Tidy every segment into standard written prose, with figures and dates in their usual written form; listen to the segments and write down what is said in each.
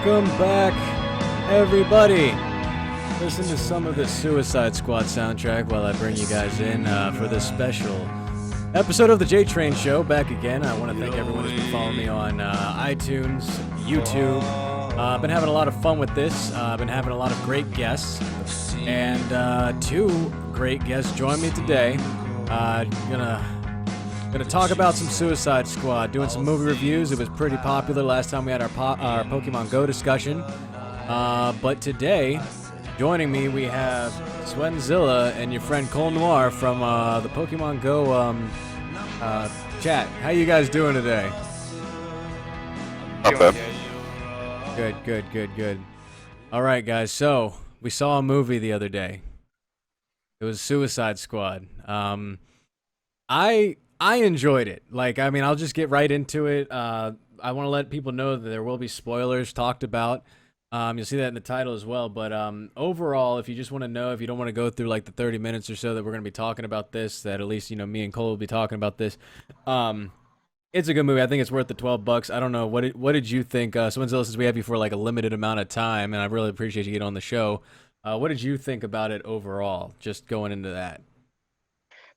Welcome back, everybody. Listen to some of the Suicide Squad soundtrack while I bring you guys in for this special episode of the Jtrain Show. Back again. I want to thank everyone who's been following me on iTunes, YouTube. I've been having a lot of fun with this. I've been having a lot of great guests. And two great guests join me today. Gonna talk about some Suicide Squad, doing some movie reviews. It was pretty popular last time we had our Pokemon Go discussion. But today, joining me, we have Swenzilla and your friend Cole Noir from the Pokemon Go chat. How you guys doing today? Not bad. Good. All right, guys. So we saw a movie the other day. It was Suicide Squad. I enjoyed it. I'll just get right into it. I want to let people know that there will be spoilers talked about. You'll see that in the title as well. But overall, if you just want to know, if you don't want to go through like the 30 minutes or so that we're going to be talking about this, that at least, me and Cole will be talking about this. It's a good movie. I think it's worth the $12. I don't know. What did you think? Swenzilla, since we have you for like a limited amount of time, and I really appreciate you getting on the show. What did you think about it overall, just going into that?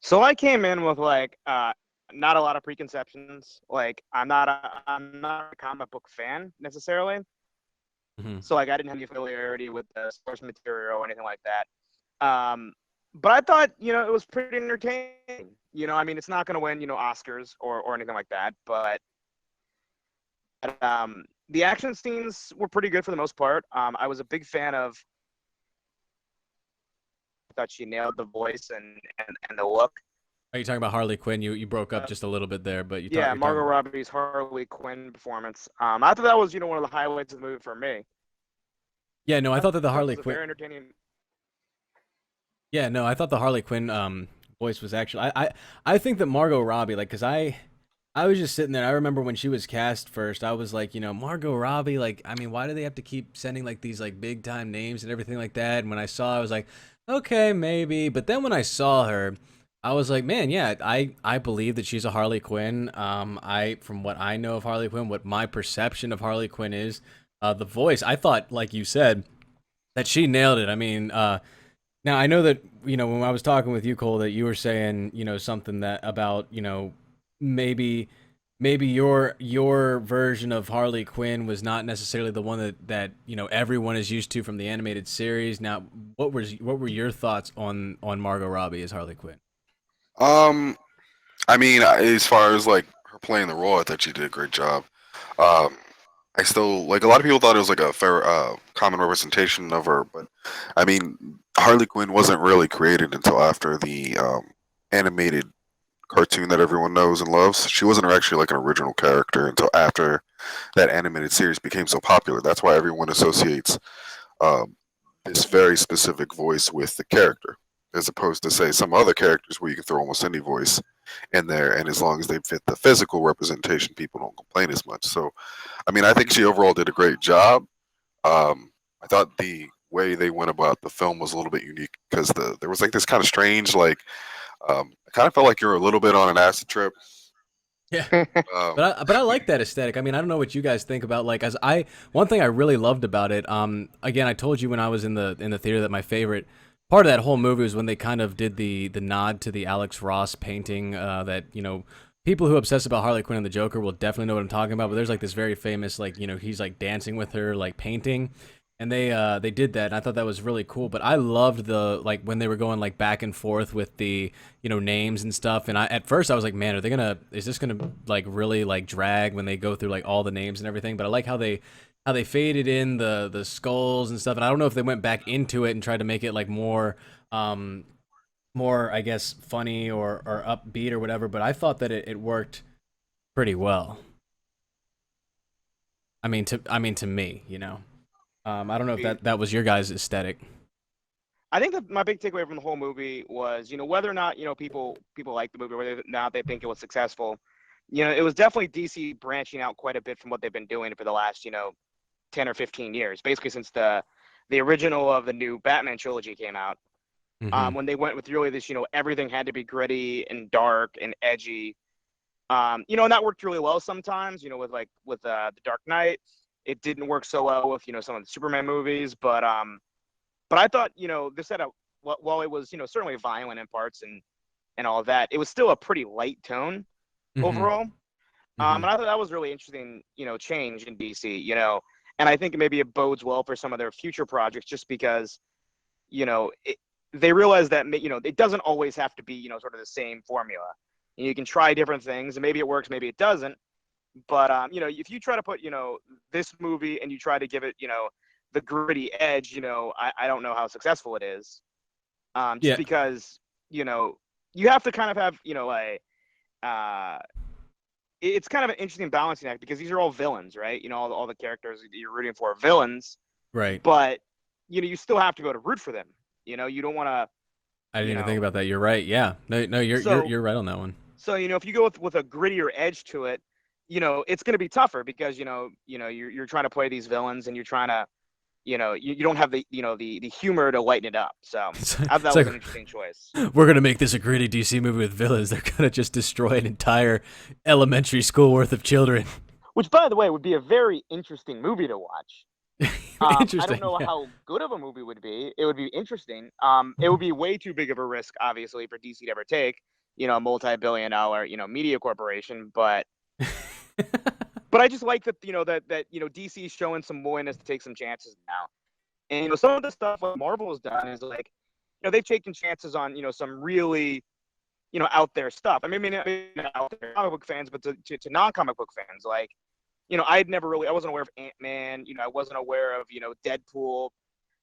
So I came in with not a lot of preconceptions. I'm not a comic book fan necessarily. Mm-hmm. So I didn't have any familiarity with the source material or anything like that. But I thought, it was pretty entertaining. It's not going to win, Oscars or anything like that. But the action scenes were pretty good for the most part. I was a big fan of. I thought she nailed the voice and the look. Are you talking about Harley Quinn? You broke up just a little bit there, but Margot Robbie's Harley Quinn performance. I thought that was one of the highlights of the movie for me. Yeah, no, I thought that the Harley Quinn. Very entertaining. Yeah, no, I thought the Harley Quinn voice was actually. I think that Margot Robbie, because I was just sitting there. I remember when she was cast first, I was like, Margot Robbie, why do they have to keep sending these big time names and everything like that? And when I saw, I was like, okay, maybe. But then when I saw her, I was like, man, yeah, I believe that she's a Harley Quinn. From what I know of Harley Quinn, what my perception of Harley Quinn is, the voice, I thought, like you said, that she nailed it. Now I know that, when I was talking with you, Cole, that you were saying, something that about, maybe your version of Harley Quinn was not necessarily the one that everyone is used to from the animated series. Now, what were your thoughts on Margot Robbie as Harley Quinn? As far as her playing the role, I thought she did a great job. I still a lot of people thought it was a fair, common representation of her, but Harley Quinn wasn't really created until after the animated cartoon that everyone knows and loves. She wasn't actually an original character until after that animated series became so popular. That's why everyone associates this very specific voice with the character, as opposed to, say, some other characters where you can throw almost any voice in there, and as long as they fit the physical representation, people don't complain as much. So, I think she overall did a great job. I thought the way they went about the film was a little bit unique because there was this kind of strange, I kind of felt like you were a little bit on an acid trip. Yeah, but I like that aesthetic. I don't know what you guys think about one thing I really loved about it. Again, I told you when I was in the theater that my favorite part of that whole movie was when they kind of did the nod to the Alex Ross painting. That people who obsess about Harley Quinn and the Joker will definitely know what I'm talking about. But there's this very famous he's dancing with her painting. And they did that, and I thought that was really cool. But I loved the when they were going back and forth with the names and stuff. And at first I was like, man, is this gonna really drag when they go through all the names and everything? But I like how they faded in the skulls and stuff. And I don't know if they went back into it and tried to make it more I guess funny or upbeat or whatever. But I thought that it worked pretty well. To me, I don't know if that was your guys' aesthetic. I think that my big takeaway from the whole movie was, whether or not, people like the movie, whether or not they think it was successful, it was definitely DC branching out quite a bit from what they've been doing for the last, 10 or 15 years, basically since the original of the new Batman trilogy came out. Mm-hmm. When they went with really this, everything had to be gritty and dark and edgy. And that worked really well sometimes, with the Dark Knight. It didn't work so well with some of the Superman movies, but I thought this had a while it was certainly violent in parts and all of that, it was still a pretty light tone Mm-hmm. overall. Mm-hmm. And I thought that was really interesting, change in DC, and I think maybe it bodes well for some of their future projects, just because, they realize that, it doesn't always have to be, sort of the same formula. You can try different things, and maybe it works, maybe it doesn't. But if you try to put, this movie and you try to give it, the gritty edge, I don't know how successful it is. Just Yeah. because, you have to kind of have, uh, it's kind of an interesting balancing act, because these are all villains, right? All the characters that you're rooting for are villains, Right. but you still have to go to root for them. You don't want to, I didn't you even think know. about that. You're right. Yeah. No, you're you're So you're right on that one. if you go with a grittier edge to it, it's going to be tougher, because you're trying to play these villains, and you're trying to, you don't have the humor to lighten it up. So I thought It's that was like an interesting choice. we're gonna make this a gritty DC movie with villains. They're gonna just destroy an entire elementary school worth of children. Which, by the way, would be a very interesting movie to watch. I don't Interesting. know Yeah. how good of a movie would be. It would be interesting. It would be way too big of a risk, obviously, for DC to ever take. A multi-billion-dollar, media corporation. But I just like that. DC is showing some willingness to take some chances now. And some of the stuff what Marvel has done is like, they've taken chances on some really out there stuff. I mean, out there comic book fans, but to non-comic book fans, like, I wasn't aware of Ant-Man. I wasn't aware of Deadpool,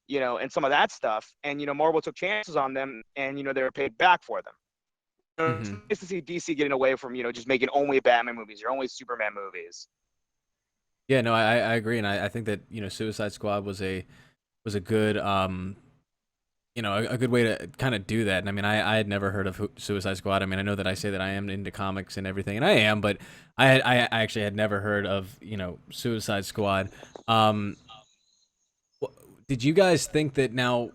and some of that stuff. And Marvel took chances on them, and they were paid back for them. It's Hmm. nice to see DC getting away from just making only Batman movies or only Superman movies. Yeah. No, I agree, and I think that Suicide Squad was a good a good way to kind of do that. And I mean, I had never heard of Suicide Squad. I mean, I know that I say that I am into comics and everything, and I am, but I actually had never heard of Suicide Squad. Um, did you guys think that now?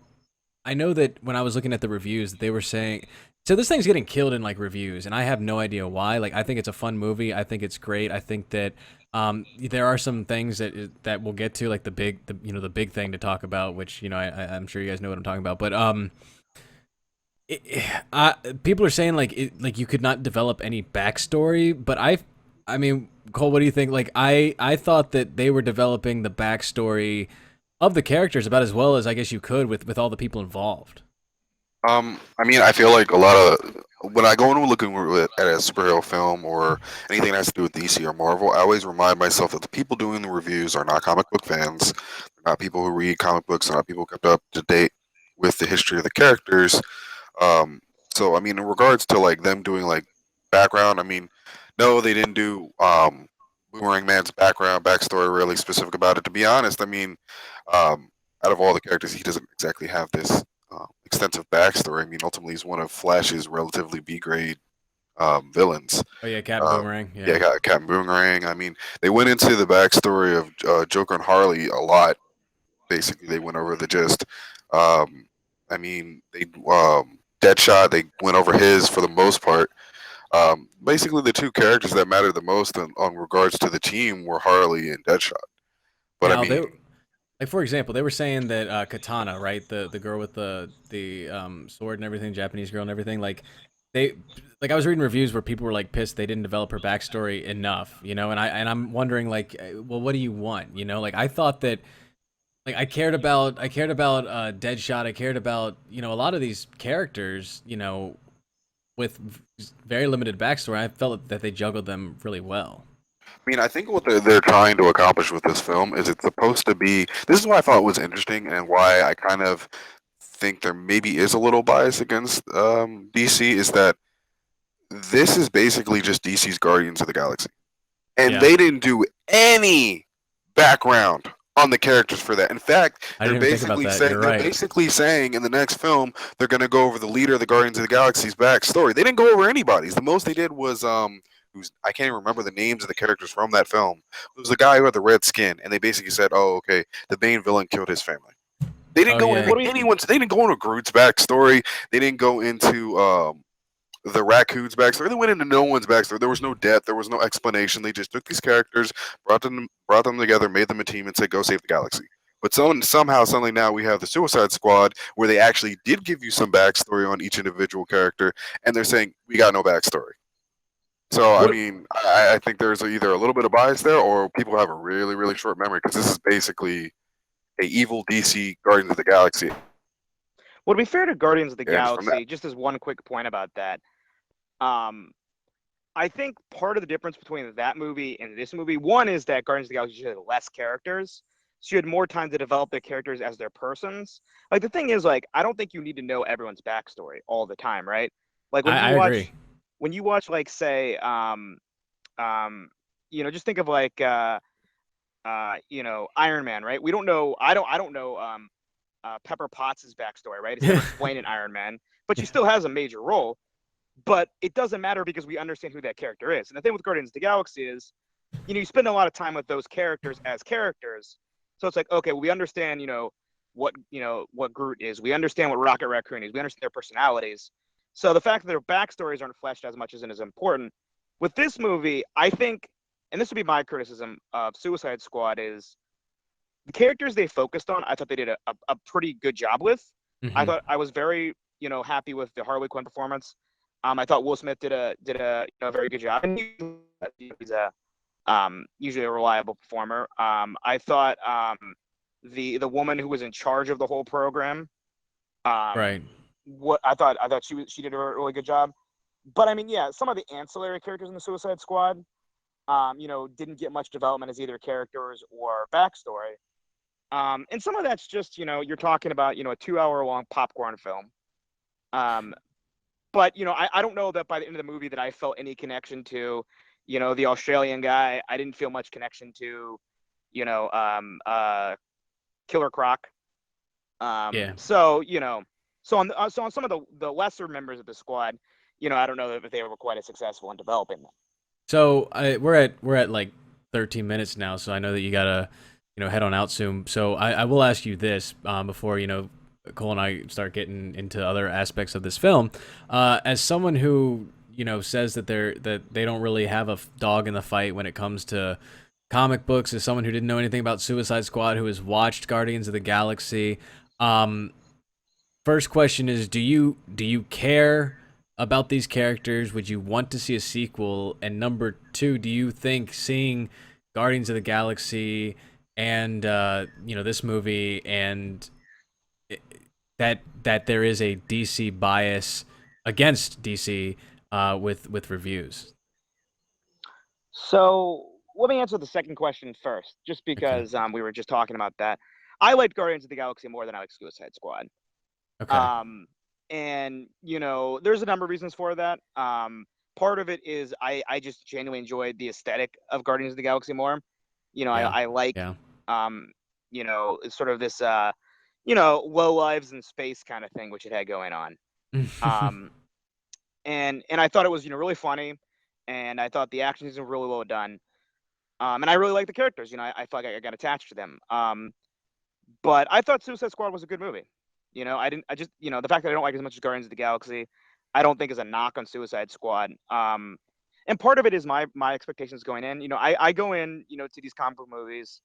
I know that when I was looking at the reviews, they were saying, so this thing's getting killed in like reviews, and I have no idea why. Like, I think it's a fun movie. I think it's great. I think that there are some things that we'll get to, like the big thing to talk about, which I'm sure you guys know what I'm talking about. But people are saying like you could not develop any backstory, but I mean, Cole, what do you think? Like, I thought that they were developing the backstory of the characters about as well as I guess you could with all the people involved. I mean, I feel like a lot of when I go into looking at a superhero film or anything that has to do with DC or Marvel, I always remind myself that the people doing the reviews are not comic book fans. They're not people who read comic books. They're not people kept up to date with the history of the characters. Um, so I mean, in regards to like them doing like background, I mean, no, they didn't do Boomerang Man's backstory really specific about it. To be honest, I mean, out of all the characters, he doesn't exactly have this extensive backstory. I mean, ultimately, he's one of Flash's relatively B grade villains. Oh yeah, Captain Uh, Boomerang. yeah, Yeah. Captain Boomerang. I mean, they went into the backstory of Joker and Harley a lot. Basically, they went over the gist. Um, I mean, they Deadshot. They went over his for the most part. Basically, the two characters that mattered the most on regards to the team were Harley and Deadshot. But I Now mean, like for example, they were saying that Katana, right, the girl with the sword and everything, Japanese girl and everything, they like I was reading reviews where people were like pissed they didn't develop her backstory enough, and I'm wondering like, well, what do you want, like I thought that like I cared about Deadshot, I cared about a lot of these characters, with very limited backstory. I felt that they juggled them really well. I mean, I think what they're trying to accomplish with this film is it's supposed to be. This is what I thought was interesting, and why I kind of think there maybe is a little bias against DC is that this is basically just DC's Guardians of the Galaxy, and Yeah, they didn't do any background on the characters for that. In fact, I didn't even think about that. You're they're right. basically saying in the next film they're going to go over the leader of the Guardians of the Galaxy's backstory. They didn't go over anybody's. The most they did was who's I can't even remember the names of the characters from that film. It was the guy who had the red skin, and they basically said, "Oh, okay, the main villain killed his family." They didn't Oh go yeah. into anyone's. They didn't go into Groot's backstory. They didn't go into the raccoon's backstory. They went into no one's backstory. There was no depth. There was no explanation. They just took these characters, brought them together, made them a team, and said, "Go save the galaxy." But somehow, suddenly now we have the Suicide Squad, where they actually did give you some backstory on each individual character, and they're saying we got no backstory. So I What mean, I think there's either a little bit of bias there, or people have a really, really short memory because this is basically a evil DC Guardians of the Galaxy. Well, to be fair to Guardians of the And from that, Galaxy, just as one quick point about that, um, I think part of the difference between that movie and this movie, one is that Guardians of the Galaxy had less characters, so you had more time to develop their characters as their persons. Like the thing is, like I don't think you need to know everyone's backstory all the time, right? Like I agree. when you watch, like say, just think of like, Iron Man, right? We don't know. I don't know. Pepper Potts' backstory, right? It's never explained in Iron Man, but she still has a major role. But it doesn't matter because we understand who that character is. And the thing with Guardians of the Galaxy is, you spend a lot of time with those characters as characters. So it's like, okay, well, we understand, what Groot is. We understand what Rocket Raccoon is. We understand their personalities. So the fact that their backstories aren't fleshed as much as it is important. With this movie, I think, and this would be my criticism of Suicide Squad, is the characters they focused on, I thought they did a pretty good job with. I thought I was very, happy with the Harley Quinn performance. I thought Will Smith did a very good job, and he's a usually a reliable performer. I thought the woman who was in charge of the whole program, Right. I thought she did a really good job. But I mean, yeah, some of the ancillary characters in the Suicide Squad, didn't get much development as either characters or backstory. And some of that's just, you're talking about, a 2-hour long popcorn film. But, I don't know that by the end of the movie that I felt any connection to, the Australian guy. I didn't feel much connection to, Killer Croc. Yeah. So, so on some of the lesser members of the squad, I don't know if they were quite as successful in developing them. So we're at like 13 minutes now, so I know that you gotta head on out soon. So I will ask you this before Cole and I start getting into other aspects of this film. As someone who says that they don't really have a dog in the fight when it comes to comic books, as someone who didn't know anything about Suicide Squad, who has watched Guardians of the Galaxy, first question is, do you care about these characters? Would you want to see a sequel? And number two, do you think seeing Guardians of the Galaxy and this movie and that there is a DC bias against DC with reviews? So let me answer the second question first, just Okay. because we were just talking about that. I liked Guardians of the Galaxy more than I like Suicide Squad. Okay. And there's a number of reasons for that. Part of it is I just genuinely enjoyed the aesthetic of Guardians of the Galaxy more. Yeah. I like Yeah. it's sort of this low lives in space kind of thing which it had going on. And I thought it was really funny, and I thought the action scenes were really well done. And I really like the characters. I felt like I got attached to them. But I thought Suicide Squad was a good movie. I just the fact that I don't like it as much as Guardians of the Galaxy, I don't think is a knock on Suicide Squad. And part of it is my expectations going in. I go in, to these comic book movies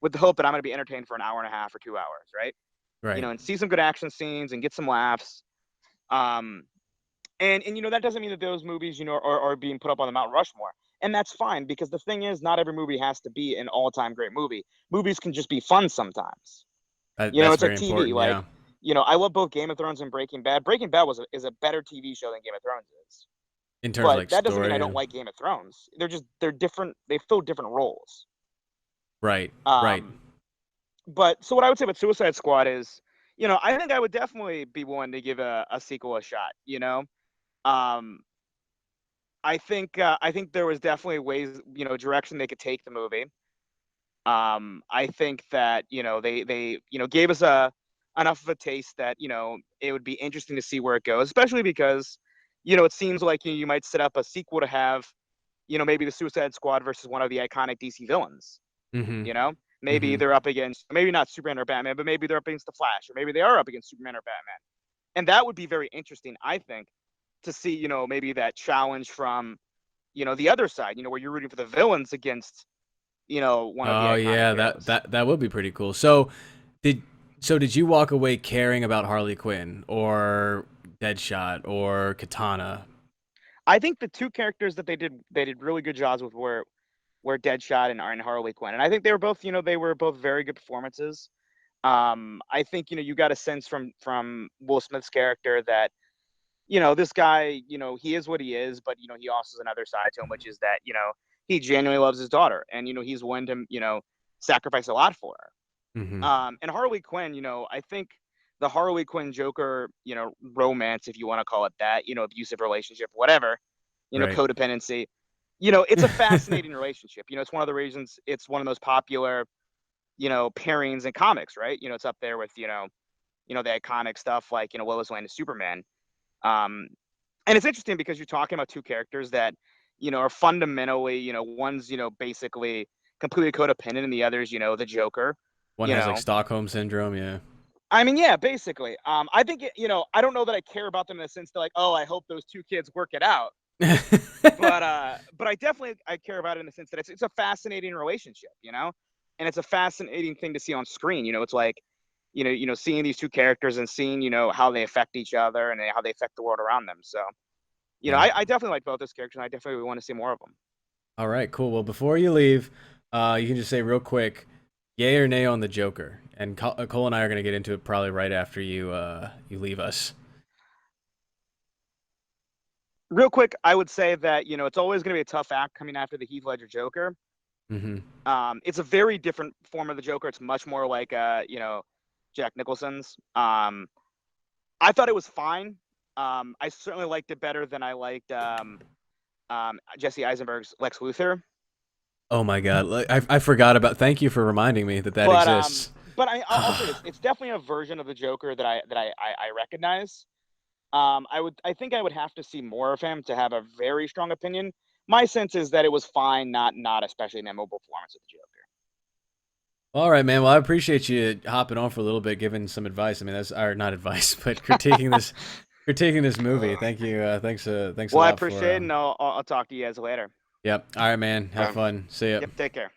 with the hope that I'm going to be entertained for an hour and a half or 2 hours, right? Right. And see some good action scenes and get some laughs. And that doesn't mean that those movies, are being put up on the Mount Rushmore. And that's fine, because the thing is, not every movie has to be an all-time great movie. Movies can just be fun sometimes. That's It's like very TV. important. Like, Yeah. I love both Game of Thrones and Breaking Bad. Breaking Bad is a better TV show than Game of Thrones is. In terms of But like that doesn't mean I story. don't like Game of Thrones. They're different. They fill different roles. Right. Right. But so what I would say with Suicide Squad is, I think I would definitely be willing to give a sequel a shot. Um, I think there was definitely ways, direction they could take the movie. I think that they gave us enough of a taste that it would be interesting to see where it goes, especially because it seems like you might set up a sequel to have maybe the Suicide Squad versus one of the iconic DC villains. Mm-hmm. Maybe they're up against, maybe not Superman or Batman, but maybe they're up against the Flash, or maybe they are up against Superman or Batman, and that would be very interesting, I think. to see, you know, maybe that challenge from, you know, the other side, you know, where you're rooting for the villains against, you know, one of the Oh iconic yeah, heroes. that would be pretty cool. Did did you walk away caring about Harley Quinn or Deadshot or Katana? I think the two characters that they did really good jobs with were Deadshot and Harley Quinn, and I think they were both, you know, they were both very good performances. I think, you know, you got a sense from Will Smith's character that, you know, this guy, you know, he is what he is, but, you know, he also has another side to him, which is that, you know, he genuinely loves his daughter, and, you know, he's willing to, you know, sacrifice a lot for Hmm. her. And Harley Quinn, you know, I think the Harley Quinn Joker, you know, romance, if you want to call it that, you know, abusive relationship, whatever, you know, Right. codependency, you know, it's a fascinating relationship. You know, it's one of the reasons it's one of the most popular, you know, pairings in comics, right? You know, it's up there with, you know, the iconic stuff like, you know, Lois Lane and Superman. Um, and it's interesting because you're talking about two characters that, you know, are fundamentally, you know, one's, you know, basically completely codependent and the other's, you know, the Joker, One you has like know. Stockholm syndrome, yeah. I mean, yeah, basically. I think, you know, I don't know that I care about them in the sense that like, oh, I hope those two kids work it out. But I definitely I care about it in the sense that it's a fascinating relationship, you know, and it's a fascinating thing to see on screen. You know, it's like, you know, seeing these two characters and seeing, you know, how they affect each other and how they affect the world around them. So, you know, Yeah. I definitely like both those characters, and I definitely want to see more of them. All right, cool. Well, before you leave, you can just say real quick, yay or nay on the Joker. And Cole and I are gonna get into it probably right after you leave us. Real quick, I would say that, you know, it's always going to be a tough act coming after the Heath Ledger Joker. Hmm. It's a very different form of the Joker. It's much more like, you know, Jack Nicholson's. I thought it was fine. I certainly liked it better than I liked Jesse Eisenberg's Lex Luthor. Oh my God, I forgot about. Thank you for reminding me that that But exists. I'll say this: it's definitely a version of the Joker that I recognize. I think I would have to see more of him to have a very strong opinion. My sense is that it was fine, not especially memorable performance of the Joker. All right, man. Well, I appreciate you hopping on for a little bit, giving some advice. I mean, that's or not advice, but critiquing this movie. Uh, Thank you. Thanks a Well, I lot for. appreciate it, and I'll talk to you guys later. Yep. All right, man. Have yeah. fun. See ya. Yep, take care.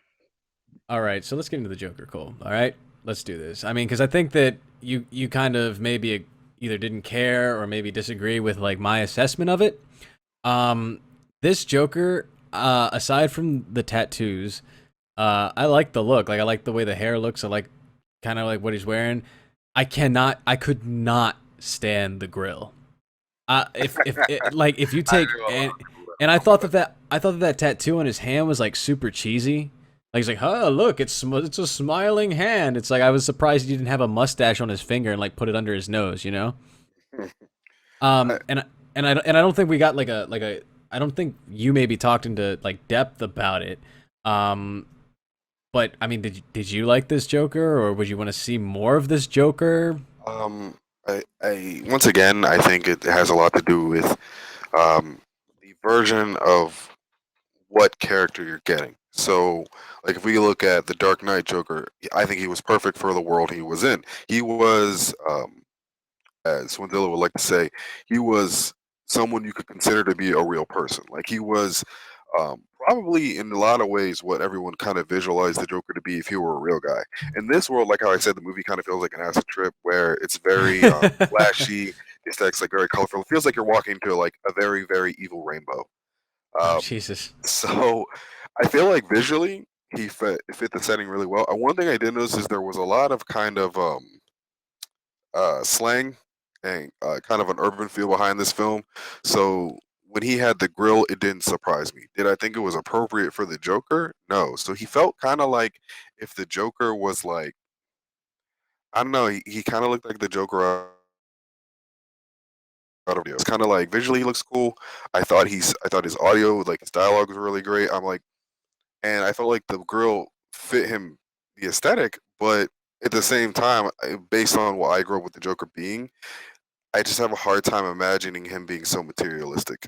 All right, so let's get into the Joker, Cole. All right, let's do this. I mean, because I think that you kind of maybe either didn't care or maybe disagree with like my assessment of it. Um, this Joker, aside from the tattoos, I like the look. Like I like the way the hair looks. I like kind of like what he's wearing. I could not stand the grill. If it, like if you I take knew a lot and of people that and felt that. I thought that tattoo on his hand was like super cheesy. Like he's like, oh look, it's a smiling hand. It's like I was surprised he didn't have a mustache on his finger and like put it under his nose, you know. I, And I don't think we got like a I don't think you maybe talked into like depth about it. Um, but I mean, did you like this Joker or would you want to see more of this Joker? um, I once again, I think it has a lot to do with the version of what character you're getting. So, like, if we look at the Dark Knight Joker, I think he was perfect for the world he was in. He was, as Swindilla would like to say, he was someone you could consider to be a real person. Like, he was probably in a lot of ways what everyone kind of visualized the Joker to be if he were a real guy. In this world, like how I said, the movie kind of feels like an acid trip where it's very flashy. The aesthetics like very colorful. It feels like you're walking to like a very, very evil rainbow. Oh Um, Jesus. so I feel like visually he fit the setting really well. One thing I did notice is there was a lot of kind of slang and kind of an urban feel behind this film. So when he had the grill, it didn't surprise me. Did I think it was appropriate for the Joker? No. So he felt kind of like if the Joker was like I don't know, he kind of looked like the Joker out of video. It's kind of like visually he looks cool. I thought his audio, like his dialogue was really great. I'm like and I felt like the grill fit him the aesthetic, but at the same time, based on what I grew up with the Joker being, I just have a hard time imagining him being so materialistic.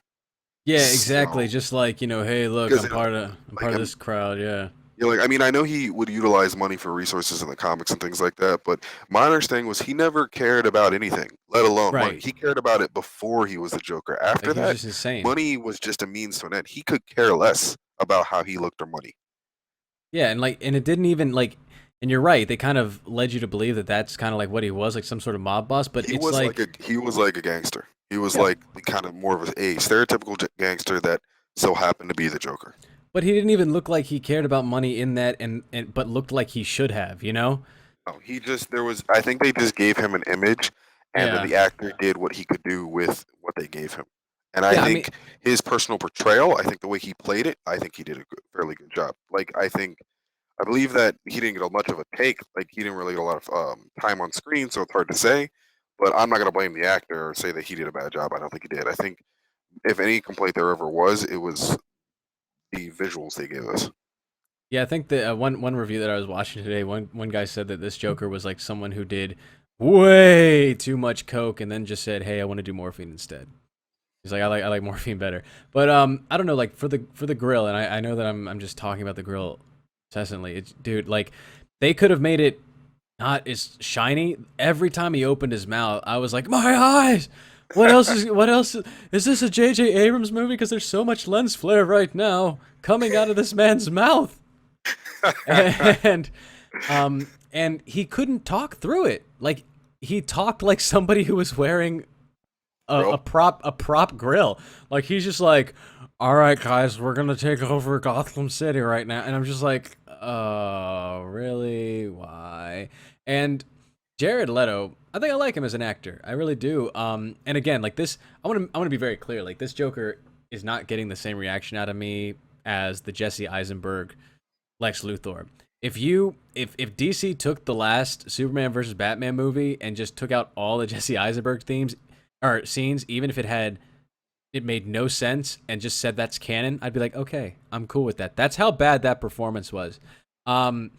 Yeah, exactly. So Just like, hey, look, because I'm like part of this crowd, yeah. Yeah, like I mean, I know he would utilize money for resources in the comics and things like that, but my understanding was he never cared about anything, let alone money. Right. He cared about it before he was the Joker. Like After he was that, just insane. money was just a means to an end. He could care less about how he looked or money. Yeah, and it didn't even like. And you're right. They kind of led you to believe that that's kind of like what he was, like some sort of mob boss. But it's like, He was like a gangster. He was yeah, like the kind of more of a stereotypical gangster that so happened to be the Joker. but he didn't even look like he cared about money in that, and but looked like he should have. You know? No, he just there was. I think they just gave him an image, and then Yeah. the actor did what he could do with what they gave him. And I Yeah. I mean, think his personal portrayal, I think the way he played it, I think he did a fairly good job. Like I believe that he didn't get much of a take. Like he didn't really get a lot of time on screen, so it's hard to say. But I'm not gonna blame the actor or say that he did a bad job. I don't think he did. I think if any complaint there ever was, it was the visuals they gave us. yeah. I think the one review that I was watching today, one guy said that this Joker was like someone who did way too much coke and then just said, "Hey, I want to do morphine instead." He's like, I like morphine better. But I don't know, like for the grill, and I know that I'm just talking about the grill incessantly. It's dude, like they could have made it not as shiny. Every time he opened his mouth, I was like, my eyes. What else is this a J.J. Abrams movie? Because there's so much lens flare right now coming out of this man's mouth, and and he couldn't talk through it. Like he talked like somebody who was wearing a Bro, prop grill. Like he's just like, all right, guys, we're gonna take over Gotham City right now, and I'm just like, oh, really? Why? And Jared Leto, I think I like him as an actor. I really do. And again, like this, I want to be very clear. Like this Joker is not getting the same reaction out of me as the Jesse Eisenberg Lex Luthor. If DC took the last Superman versus Batman movie and just took out all the Jesse Eisenberg themes or scenes, even if it made no sense and just said that's canon, I'd be like, okay, I'm cool with that. That's how bad that performance was. Um,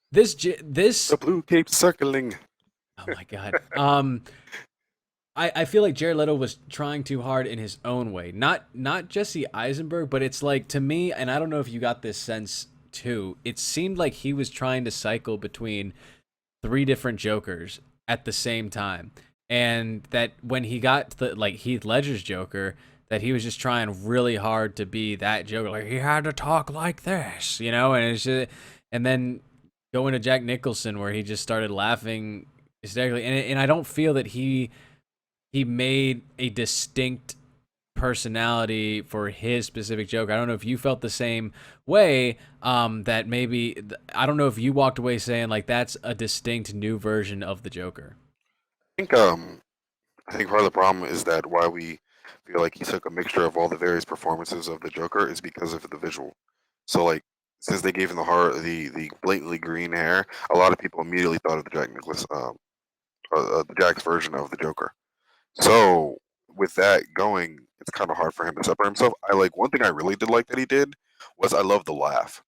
this the blue cape circling. oh my god. I feel like Jared Leto was trying too hard in his own way. Not Jesse Eisenberg, but it's like to me, and I don't know if you got this sense too. It seemed like he was trying to cycle between three different Jokers at the same time, and that when he got to the like Heath Ledger's Joker, that he was just trying really hard to be that Joker. Like he had to talk like this, you know, and it's just, and then going to Jack Nicholson where he just started laughing hysterically, and I don't feel that he made a distinct personality for his specific joke. I don't know if you felt the same way. That maybe I don't know if you walked away saying like that's a distinct new version of the Joker. I think um I think part of the problem is that why we feel like he took a mixture of all the various performances of the Joker is because of the visual. So like since they gave him the blatantly green hair, a lot of people immediately thought of the the Jack's version of the Joker. So with that going, it's kind of hard for him to separate himself. I like one thing I really did like that he did was I loved the laugh.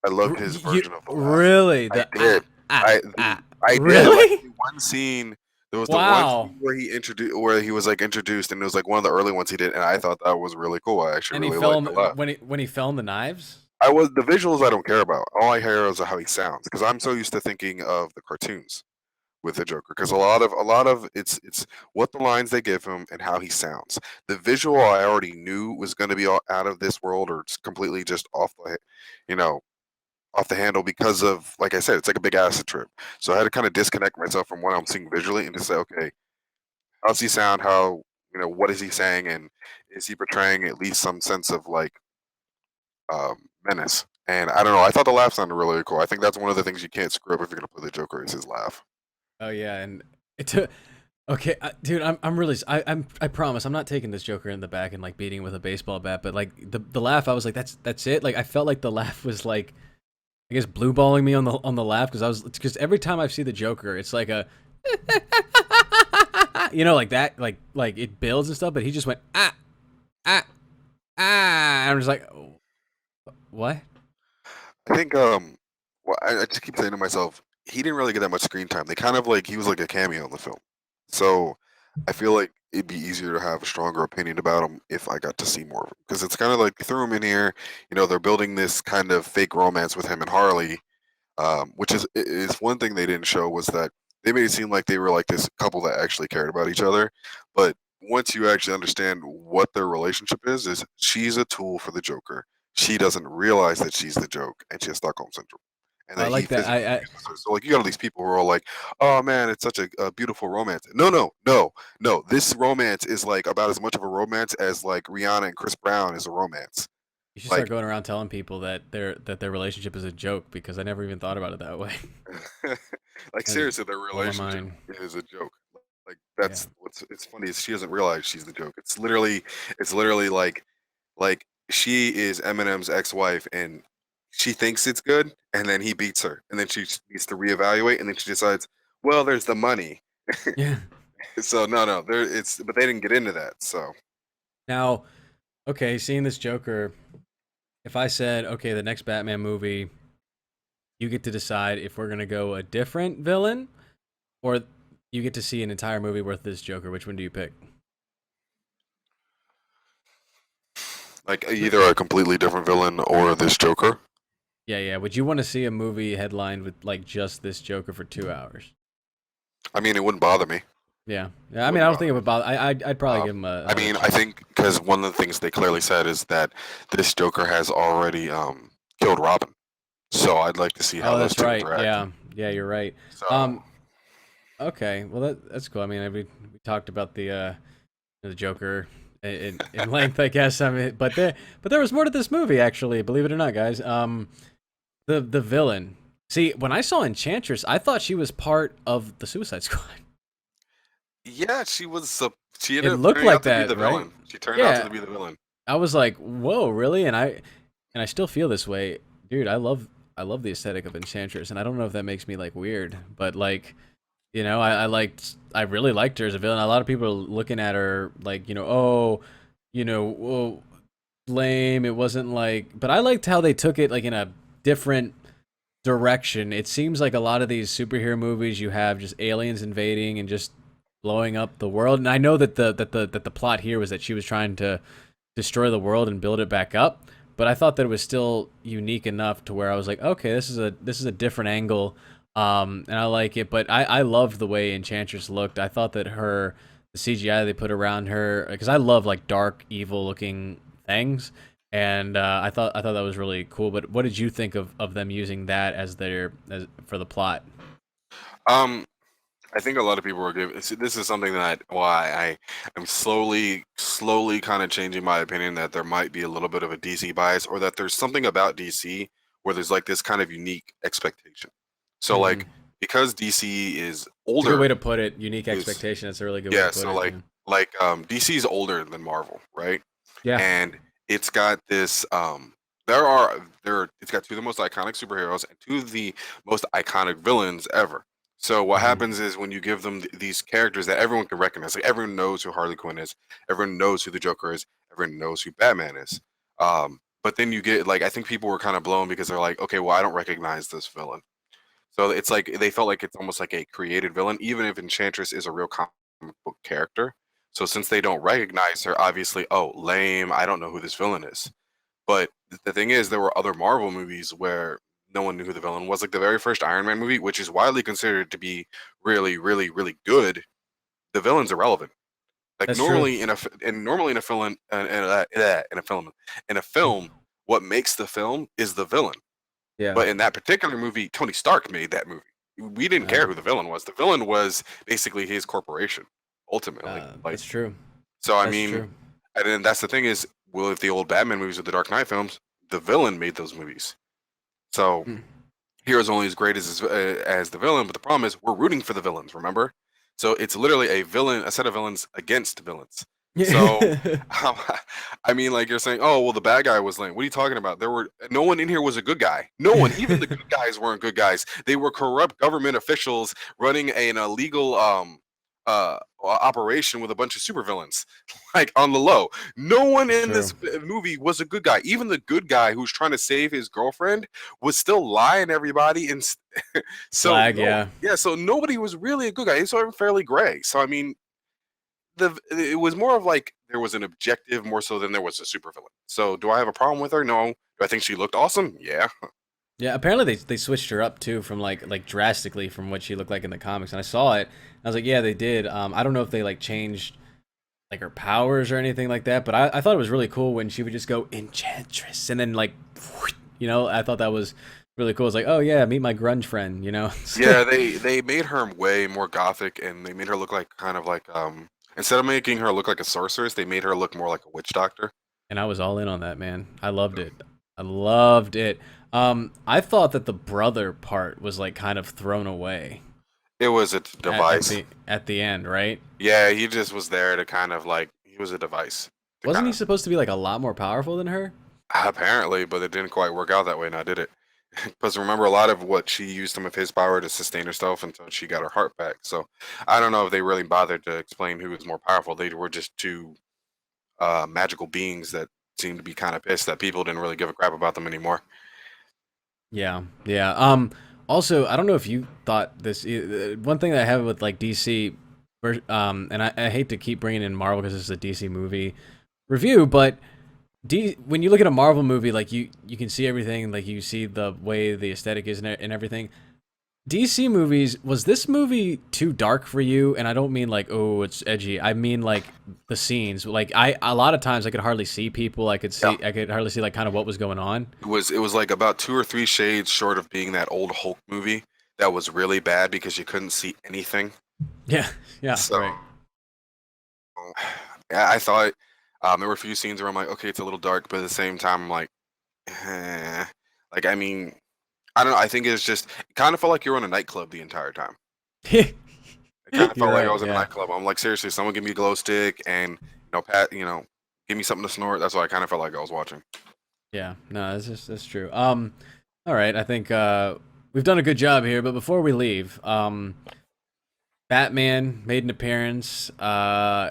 I loved his You version of the laugh. really I the did. I did. Like really? the one scene. There was the one Wow. scene where he was like introduced, and it was like one of the early ones he did, and I thought that was really cool. I actually And he really fell liked in the laugh. when he fell in the knives. I was the visuals I don't care about. All I hear is how he sounds because I'm so used to thinking of the cartoons with the Joker because a lot of it's what the lines they give him and how he sounds. The visual I already knew was going to be out of this world or completely just off the, you know, off the handle because of like I said, it's like a big acid trip. So I had to kind of disconnect myself from what I'm seeing visually and just say, okay, how's he sound? How what is he saying? And is he portraying at least some sense of like menace? And I don't know. I thought the laugh sounded really cool. I think that's one of the things you can't screw up if you're gonna play the Joker is his laugh. Oh yeah, and it took. Okay, dude, I'm really I promise I'm not taking this Joker in the back and like beating him with a baseball bat, but like the laugh, I was like that's it. Like I felt like the laugh was like I guess blue balling me on the laugh because every time I see the Joker, it's like a like that like it builds and stuff, but he just went ah and I'm just like what? I think well I just keep saying to myself, he didn't really get that much screen time. They kind of like he was like a cameo in the film. So I feel like it'd be easier to have a stronger opinion about him if I got to see more of him. Because it's kind of like they threw him in here. They're building this kind of fake romance with him and Harley, which is one thing they didn't show was that they made it seem like they were like this couple that actually cared about each other. But once you actually understand what their relationship is she's a tool for the Joker. She doesn't realize that she's the joke, and she has Stockholm syndrome, and I that he like that. physically uses her. So like you got all these people who are all like, "Oh man, it's such a beautiful romance." No, no, no, no. This romance is like about as much of a romance as like Rihanna and Chris Brown is a romance. You should start Like going around telling people that their relationship is a joke because I never even thought about it that way. like That just seriously, their blew my relationship mind. is a joke. Like Yeah. that's what's it's funny is she doesn't realize she's the joke. It's literally like she is Eminem's ex-wife and she thinks it's good and then he beats her and then she needs to reevaluate and then she decides, well, there's the money. Yeah. So no, there it's but they didn't get into that. So Now, okay, seeing this Joker, if I said, okay, the next Batman movie, you get to decide if we're gonna go a different villain or you get to see an entire movie worth this Joker. Which one do you pick? like either a completely different villain or this Joker. Yeah, yeah. Would you want to see a movie headlined with like just this Joker for 2 hours? I mean, it wouldn't bother me. Yeah, It yeah. I mean, I wouldn't don't think bother it me. would bother. I'd probably give him I another mean, I chance. think because one of the things they clearly said is that this Joker has already killed Robin. So I'd like to see how Oh, those that's two right. interact. Yeah, yeah. You're right. So Um. Okay. Well, that's cool. I mean, we talked about the Joker in length, I guess. I mean, but there was more to this movie, actually. Believe it or not, guys. The villain. See, when I saw Enchantress, I thought she was part of the Suicide Squad. yeah, she It ended up looked turning like out to be that, the right? villain. She turned out to Yeah. be the villain. I was like, whoa, really? And I still feel this way, dude. I love the aesthetic of Enchantress, and I don't know if that makes me like weird, but like, I really liked her as a villain. A lot of people are looking at her like, oh, oh, lame. It wasn't like, but I liked how they took it like in a different direction. It seems like a lot of these superhero movies, you have just aliens invading and just blowing up the world. And I know that the plot here was that she was trying to destroy the world and build it back up. But I thought that it was still unique enough to where I was like, okay, this is a different angle, and I like it. But I loved the way Enchantress looked. I thought that the CGI they put around her, because I love like dark, evil looking things, and I thought that was really cool. But what did you think of them using that as for the plot? Um, I think a lot of people are giving. This is something that why I am slowly kind of changing my opinion that there might be a little bit of a DC bias, or that there's something about DC where there's like this kind of unique expectation. So Mm-hmm. like because DC is It's a good way older, to put it. Unique is expectation. That's a really good way to yeah. put So it. Yeah. like DC is older than Marvel, right? Yeah. And it's got this it's got two of the most iconic superheroes and two of the most iconic villains ever. So what Mm-hmm. happens is when you give them these characters that everyone can recognize, like everyone knows who Harley Quinn is, everyone knows who the Joker is, everyone knows who Batman is. But then you get like I think people were kind of blown because they're like, okay, well I don't recognize this villain. So it's like they felt like it's almost like a created villain, even if Enchantress is a real comic book character. So since they don't recognize her, obviously, oh, lame, I don't know who this villain is. But the thing is, there were other Marvel movies where no one knew who the villain was, like the very first Iron Man movie, which is widely considered to be really, really, really good. The villain's irrelevant. Like That's true. normally in a film in a film, what makes the film is the villain. Yeah. But in that particular movie, Tony Stark made that movie. We didn't care who the villain was. The villain was basically his corporation, ultimately. Like That's true. so, I That's mean, true. and then that's the thing is, well, if the old Batman movies with the Dark Knight films, the villain made those movies. So Mm. hero's only as great as the villain, but the problem is we're rooting for the villains. Remember, so it's literally a set of villains against villains. So, Yeah. I mean, like you're saying, oh well, the bad guy was lame. What are you talking about? No one in here was a good guy. No one, even the good guys weren't good guys. They were corrupt government officials running an illegal operation with a bunch of supervillains, like on the low. No one That's in true. this movie was a good guy. Even the good guy who's trying to save his girlfriend was still lying to everybody. And so Flag, no, yeah. yeah, so nobody was really a good guy. It's sort of fairly gray. So I mean, it was more of like there was an objective more so than there was a supervillain. So do I have a problem with her? No. Do I think she looked awesome? Yeah. Yeah, apparently they switched her up too from like drastically from what she looked like in the comics, and I saw it. I was like, yeah, they did. I don't know if they like changed like her powers or anything like that, but I thought it was really cool when she would just go Enchantress and then like, I thought that was really cool. It's like, oh yeah, meet my grunge friend, Yeah, they made her way more gothic, and they made her look like kind of like instead of making her look like a sorceress, they made her look more like a witch doctor. And I was all in on that, man. I loved it. I loved it. I thought that the brother part was like kind of thrown away It was a device. at the end, right? Yeah, he just was there to kind of like he was a device. Wasn't he supposed to be like a lot more powerful than her? Apparently, but it didn't quite work out that way now, did it? Because remember, a lot of what she used some of his power to sustain herself until she got her heart back. So I don't know if they really bothered to explain who was more powerful. They were just two magical beings that seemed to be kind of pissed that people didn't really give a crap about them anymore. Yeah, yeah. Also, I don't know if you thought this. One thing that I have with like DC, and I hate to keep bringing in Marvel because this is a DC movie review, but when you look at a Marvel movie, like you can see everything, like you see the way the aesthetic is and everything. DC movies, was this movie too dark for you? And I don't mean like, oh, it's edgy. I mean like the scenes. Like a lot of times I could hardly see people. I could hardly see like kind of what was going on. It was like about 2 or 3 shades short of being that old Hulk movie that was really bad because you couldn't see anything. Yeah, yeah, So right. yeah, I thought there were a few scenes where I'm like, okay, it's a little dark, but at the same time, I'm like, like I mean, I don't know. I think it's just it kind of felt like you were in a nightclub the entire time. It kind of You're felt like I right. was in a Yeah, nightclub. I'm like, seriously, someone give me a glow stick and pat, give me something to snort. That's what I kind of felt like I was watching. yeah. No, that's true. All right. I think we've done a good job here. But before we leave, Batman made an appearance,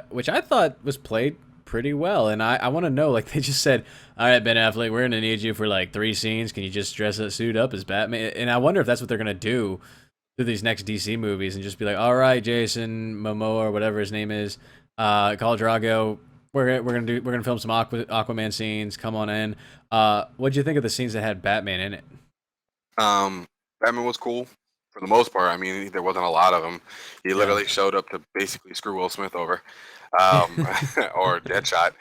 which I thought was played pretty well. And I want to know, like, they just said, all right, Ben Affleck, we're going to need you for like 3 scenes. Can you just dress a suit up as Batman? And I wonder if that's what they're going to do through these next DC movies and just be like, all right, Jason Momoa or whatever his name is, Khal Drago, we're gonna film some Aquaman scenes. Come on in. What'd you think of the scenes that had Batman in it? Batman was cool for the most part. I mean, there wasn't a lot of him. He Yeah. literally showed up to basically screw Will Smith over, or Deadshot,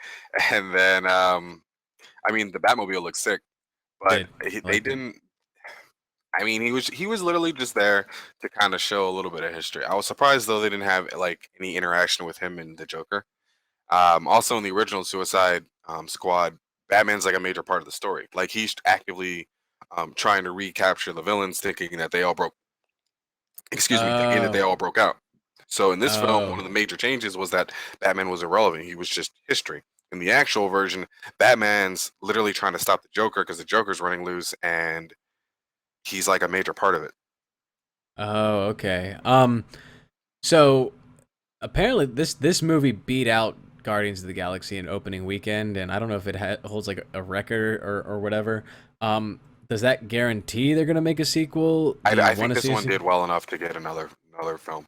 and then I mean, the Batmobile looked sick, but Did I they liked it. didn't. I mean, he was literally just there to kind of show a little bit of history. I was surprised though they didn't have like any interaction with him and the Joker. Also, in the original Suicide Squad, Batman's like a major part of the story. Like he's actively trying to recapture the villains, thinking that they all broke. Excuse me, thinking that they Oh, all broke out. So in this film, one oh, of the major changes was that Batman was irrelevant. He was just history. In the actual version, Batman's literally trying to stop the Joker because the Joker's running loose, and he's like a major part of it. oh. Okay. So apparently this movie beat out Guardians of the Galaxy in opening weekend, and I don't know if it holds like a record or whatever. Does that guarantee they're gonna make a sequel? Do you I want think to this see a one sequel? did well enough to get another film.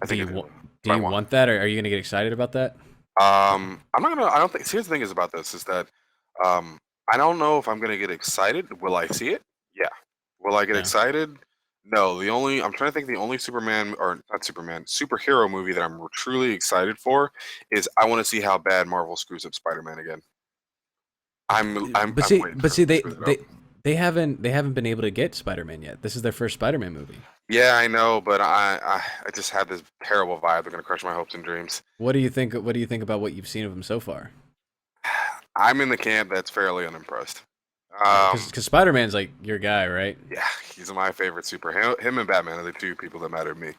I Do think you it did want do by you one. want that, or are you gonna get excited about that? I'm not gonna. I don't think. Here's the thing is about this is that um, I don't know if I'm gonna get excited. Will I see it? Yeah. Will I get Yeah. excited? No. I'm trying to think. The only Superman or not Superman superhero movie that I'm truly excited for is I want to see how bad Marvel screws up Spider-Man again. I'm waiting But for them see, to screw that up. they haven't been able to get Spider-Man yet. This is their first Spider-Man movie. Yeah, I know, but I just have this terrible vibe. They're gonna crush my hopes and dreams. What do you think? What do you think about what you've seen of him so far? I'm in the camp that's fairly unimpressed. Because Spider-Man's like your guy, right? Yeah, he's my favorite superhero. Him and Batman are the two people that matter to me.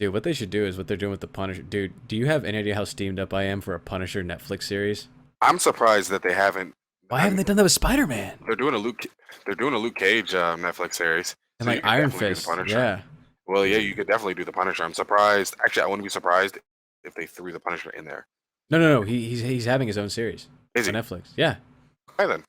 Dude, what they should do is what they're doing with the Punisher. Dude, do you have any idea how steamed up I am for a Punisher Netflix series? I'm surprised that they haven't. Why I haven't mean, they done that with Spider-Man they're doing a Luke Cage Netflix series, and so you like could Iron definitely do the Fist? Punisher. Yeah. Well, yeah, you could definitely do the Punisher. I'm surprised. Actually, I wouldn't be surprised if they threw the Punisher in there. No, no, no. He's having his own series Is on he? Netflix. Yeah. Okay then.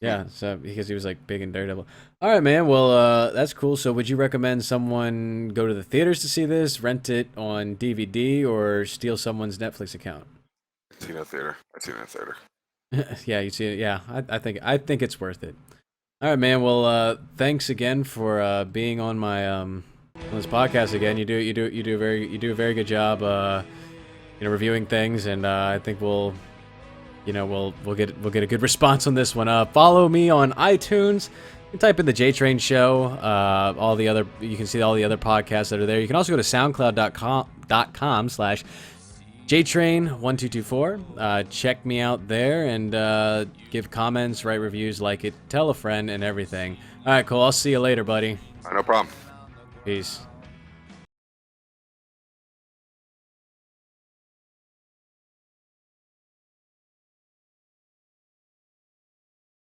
Yeah, so because he was like big in Daredevil. All right, man. Well, that's cool. So, would you recommend someone go to the theaters to see this, rent it on DVD, or steal someone's Netflix account? I've seen it in theater. I've seen it in theater. Yeah, you see it. Yeah, I think it's worth it. All right, man. Well, thanks again for being on my on this podcast again. You do a very good job. Reviewing things, and I think we'll get a good response on this one. Follow me on iTunes. You can type in the Jtrain Show. All the other you can see all the other podcasts that are there. You can also go to soundcloud.com/JTrain1224. Check me out there and give comments, write reviews, like it, tell a friend, and everything. All right, cool. I'll see you later, buddy. No problem. Peace.